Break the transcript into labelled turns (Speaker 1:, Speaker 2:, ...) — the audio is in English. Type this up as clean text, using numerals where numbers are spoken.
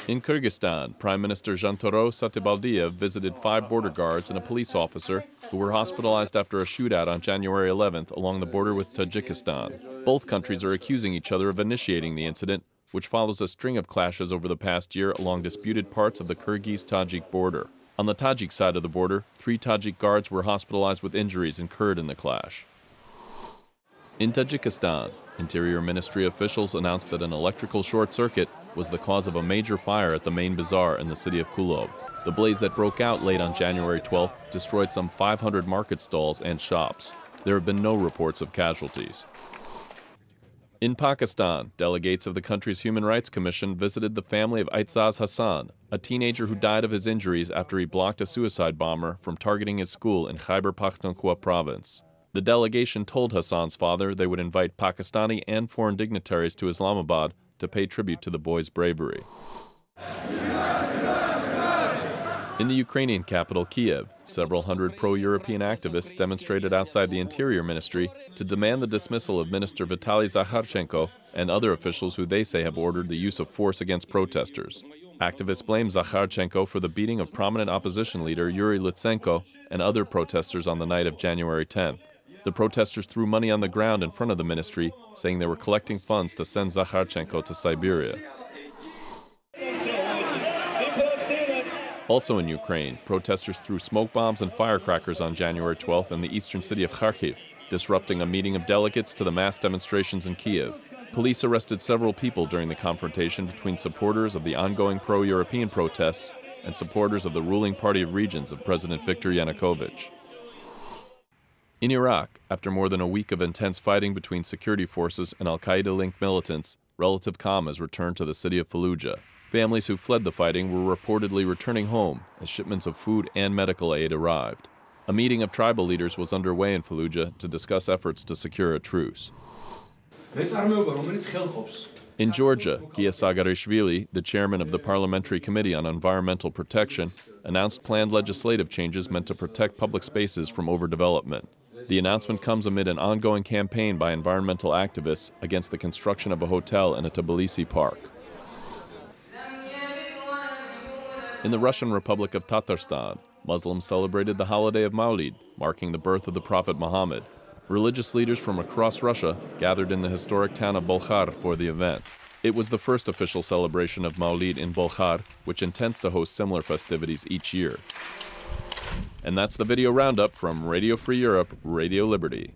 Speaker 1: In Kyrgyzstan, Prime Minister Jantaro Satibaldiev visited 5 border guards and a police officer who were hospitalized after a shootout on January 11th along the border with Tajikistan. Both countries are accusing each other of initiating the incident, which follows a string of clashes over the past year along disputed parts of the Kyrgyz-Tajik border. On the Tajik side of the border, 3 Tajik guards were hospitalized with injuries incurred in the clash. In Tajikistan, Interior Ministry officials announced that an electrical short circuit was the cause of a major fire at the main bazaar in the city of Kulob. The blaze that broke out late on January 12th destroyed some 500 market stalls and shops. There have been no reports of casualties. In Pakistan, delegates of the country's Human Rights Commission visited the family of Aitzaz Hassan, a teenager who died of his injuries after he blocked a suicide bomber from targeting his school in Khyber Pakhtunkhwa province. The delegation told Hassan's father they would invite Pakistani and foreign dignitaries to Islamabad to pay tribute to the boy's bravery. In the Ukrainian capital, Kyiv, several hundred pro-European activists demonstrated outside the Interior Ministry to demand the dismissal of Minister Vitaly Zakharchenko and other officials who they say have ordered the use of force against protesters. Activists blame Zakharchenko for the beating of prominent opposition leader Yuri Lutsenko and other protesters on the night of January 10th. The protesters threw money on the ground in front of the ministry, saying they were collecting funds to send Zakharchenko to Siberia. Also in Ukraine, protesters threw smoke bombs and firecrackers on January 12th in the eastern city of Kharkiv, disrupting a meeting of delegates to the mass demonstrations in Kyiv. Police arrested several people during the confrontation between supporters of the ongoing pro-European protests and supporters of the ruling party of regions of President Viktor Yanukovych. In Iraq, after more than a week of intense fighting between security forces and al-Qaeda-linked militants, relative calm has returned to the city of Fallujah. Families who fled the fighting were reportedly returning home as shipments of food and medical aid arrived. A meeting of tribal leaders was underway in Fallujah to discuss efforts to secure a truce. In Georgia, Gia Sagarishvili, the chairman of the Parliamentary Committee on Environmental Protection, announced planned legislative changes meant to protect public spaces from overdevelopment. The announcement comes amid an ongoing campaign by environmental activists against the construction of a hotel in a Tbilisi park. In the Russian Republic of Tatarstan, Muslims celebrated the holiday of Maulid, marking the birth of the Prophet Muhammad. Religious leaders from across Russia gathered in the historic town of Bolkhar for the event. It was the first official celebration of Maulid in Bolkhar, which intends to host similar festivities each year. And that's the video roundup from Radio Free Europe, Radio Liberty.